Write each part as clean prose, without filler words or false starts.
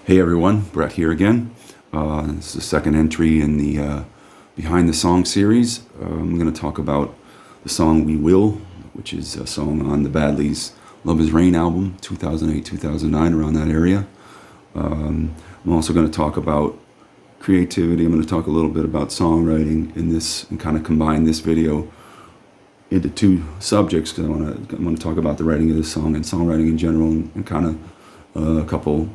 Hey everyone, Brett here again. This is the second entry in the Behind the Song series. I'm going to talk about the song We Will, which is a song on the Badlees Love Is Rain album, 2008-2009, around that area. I'm also going to talk about creativity. I'm going to talk a little bit about songwriting in this and kind of combine this video into two subjects because I want to talk about the writing of this song and songwriting in general and kind of a couple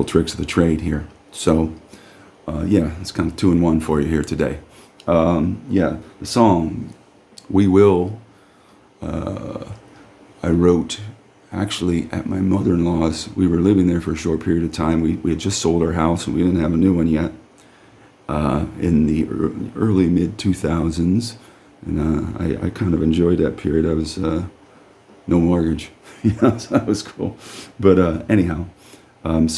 tricks of the trade here. So yeah, it's kind of 2-in-1 for you here today. Yeah, the song We Will, I wrote actually at my mother-in-law's. We were living there for a short period of time. We had just sold our house and we didn't have a new one yet in the early mid-2000s. And I kind of enjoyed that period. I was no mortgage, so that was cool. But anyhow, and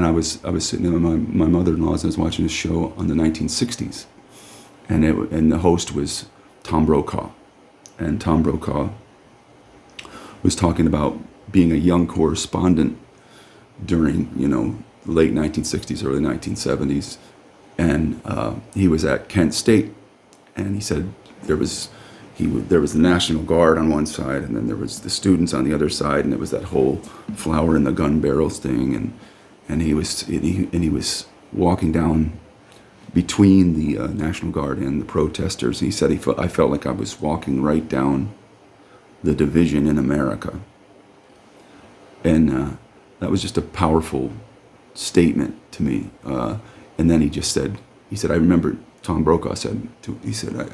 I was sitting in my mother-in-law's and I was watching a show on the 1960s, and the host was Tom Brokaw, and Tom Brokaw was talking about being a young correspondent during the late 1960s, early 1970s, and he was at Kent State, and he said there was the National Guard on one side, and then there was the students on the other side, and it was that whole flower in the gun barrels thing, and he was walking down between the National Guard and the protesters. And he said I felt like I was walking right down the division in America, and that was just a powerful statement to me. And then he said, I remember. Tom Brokaw said,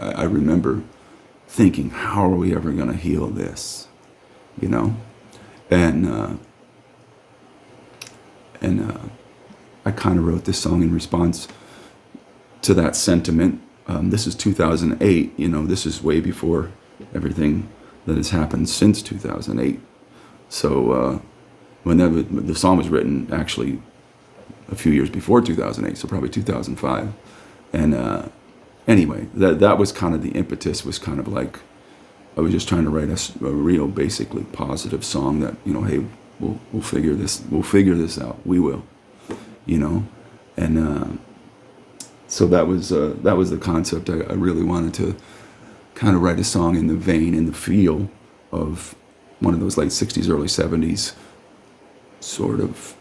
I remember thinking, how are we ever going to heal this, And I kind of wrote this song in response to that sentiment. This is 2008, this is way before everything that has happened since 2008. So when the song was written, actually a few years before 2008, so probably 2005. And anyway, that was kind of the impetus. Was kind of like I was just trying to write a real, basically positive song that hey, we'll figure this out. We will, and so that was the concept. I really wanted to kind of write a song in the vein, in the feel of one of those late 60s, early 70s sort of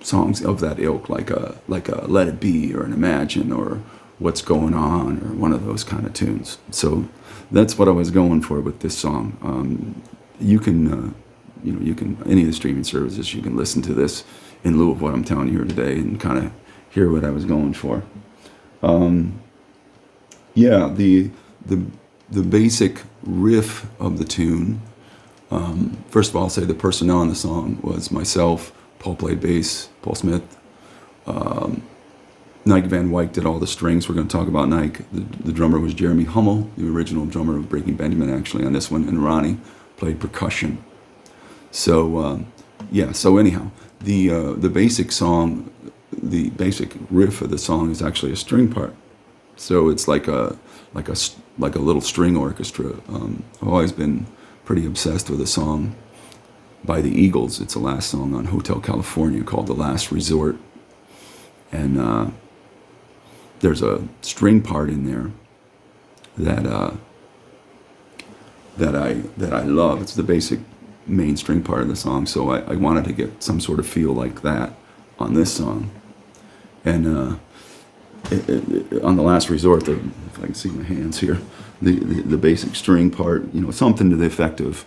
songs of that ilk, like a Let It Be or an Imagine or What's Going On or one of those kind of tunes. So that's what I was going for with this song. You can any of the streaming services, you can listen to this in lieu of what I'm telling you here today and kind of hear what I was going for. Yeah, the basic riff of the tune. First of all, I'll say the personnel on the song was myself. Paul played bass, Paul Smith. Nike Van Wyk did all the strings. We're going to talk about Nike. The drummer was Jeremy Hummel, the original drummer of Breaking Benjamin, actually, on this one. And Ronnie played percussion. So, yeah, so anyhow, the basic song, the basic riff of the song is actually a string part. So it's like a little string orchestra. I've always been pretty obsessed with a song by the Eagles. It's the last song on Hotel California called The Last Resort. And there's a string part in there that I love. It's the basic main string part of the song. So I wanted to get some sort of feel like that on this song. And on The Last Resort, if I can see my hands here, the basic string part, something to the effect of.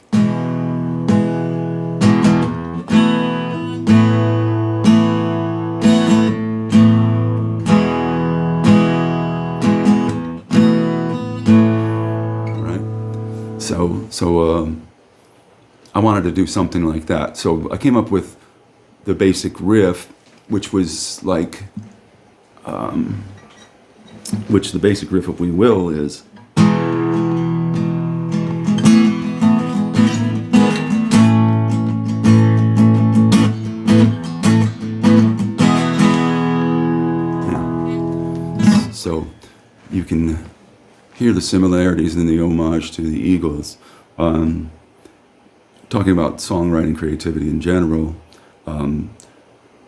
So I wanted to do something like that. So I came up with the basic riff, which was like, which the basic riff of We Will is. Yeah. So you can hear the similarities in the homage to the Eagles. Talking about songwriting creativity in general,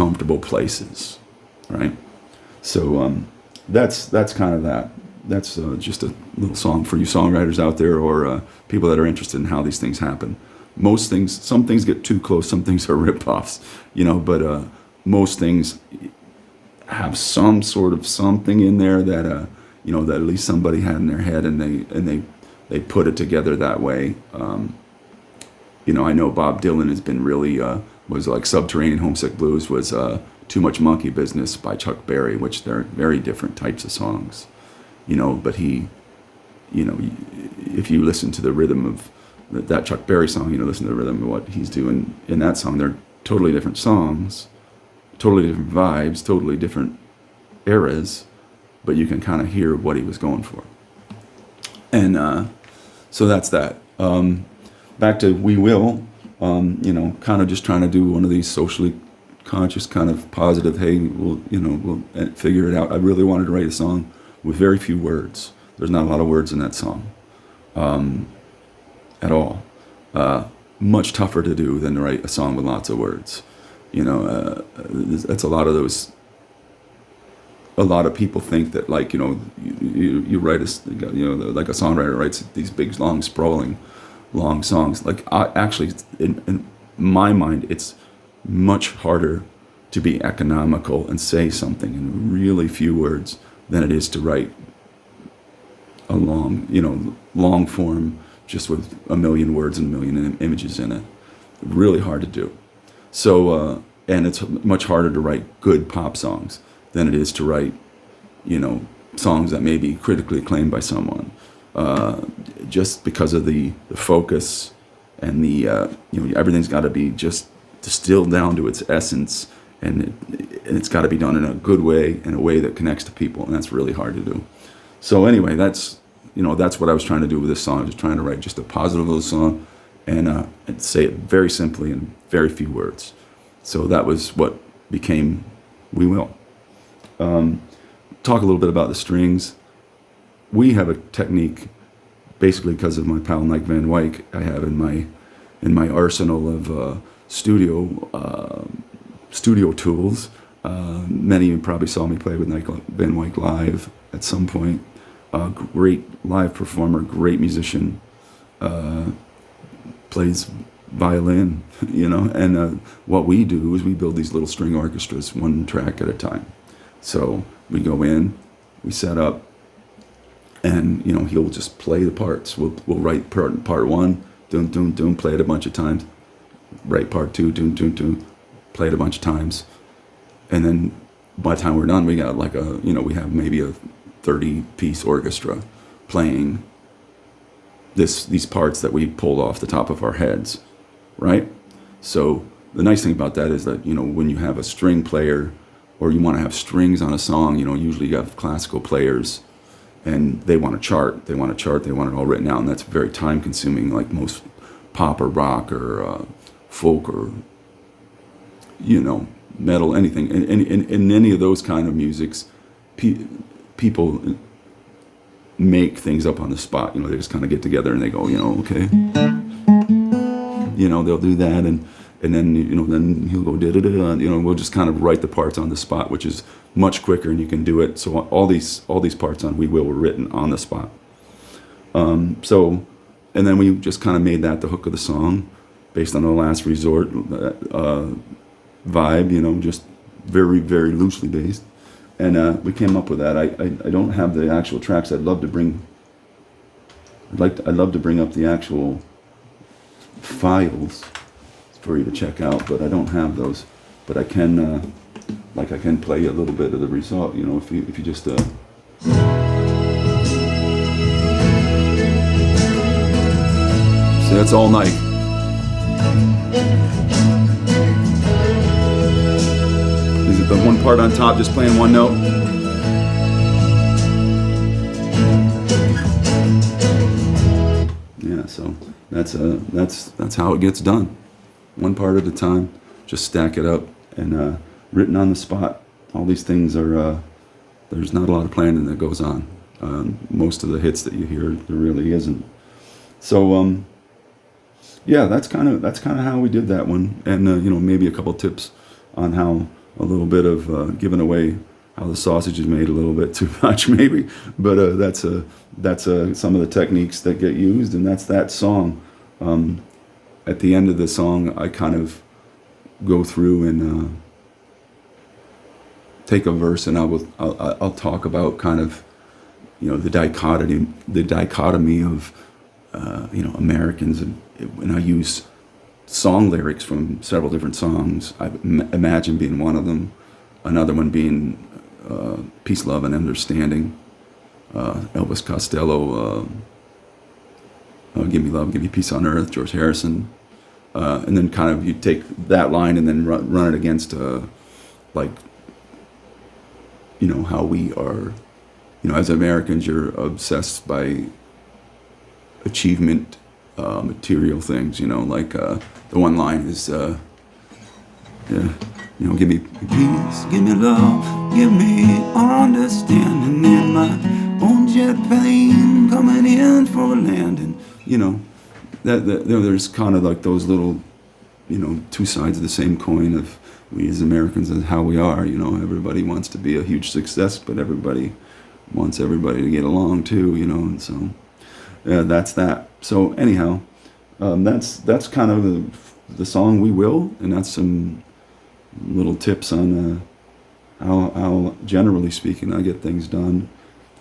comfortable places, right? So that's kind of that. That's just a little song for you songwriters out there, or people that are interested in how these things happen. Most things, some things get too close, some things are rip-offs, but most things have some sort of something in there that that at least somebody had in their head, and they put it together that way. I know Bob Dylan has been really was like Subterranean Homesick Blues was Too Much Monkey Business by Chuck Berry, which they're very different types of songs, but he, if you listen to the rhythm of that Chuck Berry song, listen to the rhythm of what he's doing in that song, they're totally different songs, totally different vibes, totally different eras, but you can kind of hear what he was going for. And so that's that. Back to We Will, kind of just trying to do one of these socially conscious, kind of positive, hey, we'll figure it out. I really wanted to write a song with very few words. There's not a lot of words in that song at all. Much tougher to do than to write a song with lots of words. That's a lot of those. A lot of people think that, like, you write like a songwriter writes these big, long, sprawling, long songs. Like, actually, in my mind, it's much harder to be economical and say something in really few words than it is to write a long form, just with a million words and a million images in it. Really hard to do. So, and it's much harder to write good pop songs than it is to write, songs that may be critically acclaimed by someone. Just because of the focus and the, everything's got to be just distilled down to its essence, and it's got to be done in a good way, in a way that connects to people, and that's really hard to do. So anyway, that's what I was trying to do with this song. I was trying to write just a positive little song and say it very simply in very few words. So that was what became We Will. Talk a little bit about the strings. We have a technique, basically because of my pal Mike Van Wyk, I have in my arsenal of studio tools. Many of you probably saw me play with Mike Van Wyk live at some point. Great live performer, great musician, plays violin, and what we do is we build these little string orchestras one track at a time. So we go in, we set up, and he'll just play the parts. We'll write part one, doom doom doom, play it a bunch of times. Write part two, doom doom doom, play it a bunch of times, and then by the time we're done, we got like we have maybe a 30-piece orchestra playing these parts that we pulled off the top of our heads, right? So the nice thing about that is that when you have a string player, or you want to have strings on a song, usually you have classical players, and they want to chart. They want it all written out, and that's very time consuming, like most pop or rock or folk or metal, anything. In any of those kind of musics, people make things up on the spot. They just kind of get together and they go, okay, they'll do that, and then then he'll go da da da. We'll just kind of write the parts on the spot, which is much quicker, and you can do it. So all these parts on We Will were written on the spot. So, and then we just kind of made that the hook of the song, based on the Last Resort vibe. Just very, very loosely based, and we came up with that. I don't have the actual tracks. I'd love to bring up the actual files for you to check out, but I don't have those. But I can, I can play a little bit of the result. If you just. See, that's all night. Is it the one part on top just playing one note? Yeah, so that's how it gets done. One part at a time, just stack it up, and written on the spot. All these things are, there's not a lot of planning that goes on. Most of the hits that you hear, there really isn't. So, yeah, that's kind of how we did that one. And, maybe a couple tips on how a little bit of giving away how the sausage is made a little bit too much, maybe. But that's some of the techniques that get used, and that's that song. At the end of the song, I kind of go through and take a verse, and I'll talk about kind of, you know, the dichotomy of Americans, and I use song lyrics from several different songs. I imagine being one of them, another one being Peace, Love, and Understanding. Elvis Costello, Give Me Love, Give Me Peace on Earth, George Harrison. And then kind of you take that line and then run it against, like, you know, how we are, you know, as Americans, you're obsessed by achievement, material things, you know, like the one line is, yeah, you know, give me peace, give me love, give me understanding in my own jet plane coming in for a landing. You know, there's kind of like those little, you know, two sides of the same coin of we as Americans and how we are. You know, everybody wants to be a huge success, but everybody wants everybody to get along too. You know, and so yeah, that's that. So anyhow, that's kind of the song "We Will," and that's some little tips on how generally speaking I get things done.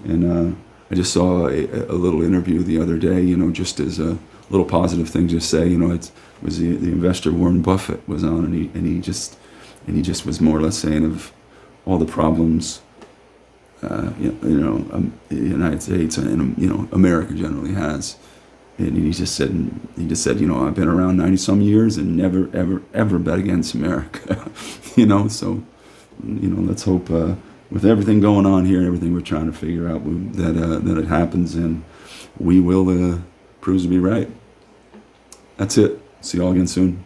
And I just saw a little interview the other day, you know, just as a little positive thing to say, you know, it was the investor Warren Buffett was on, and he just was more or less saying of all the problems, the United States and, you know, America generally has. And he just said, you know, I've been around 90 some years and never, ever, ever bet against America, you know. So, you know, let's hope with everything going on here, everything we're trying to figure out, that it happens, and we will prove to be right. That's it. See y'all again soon.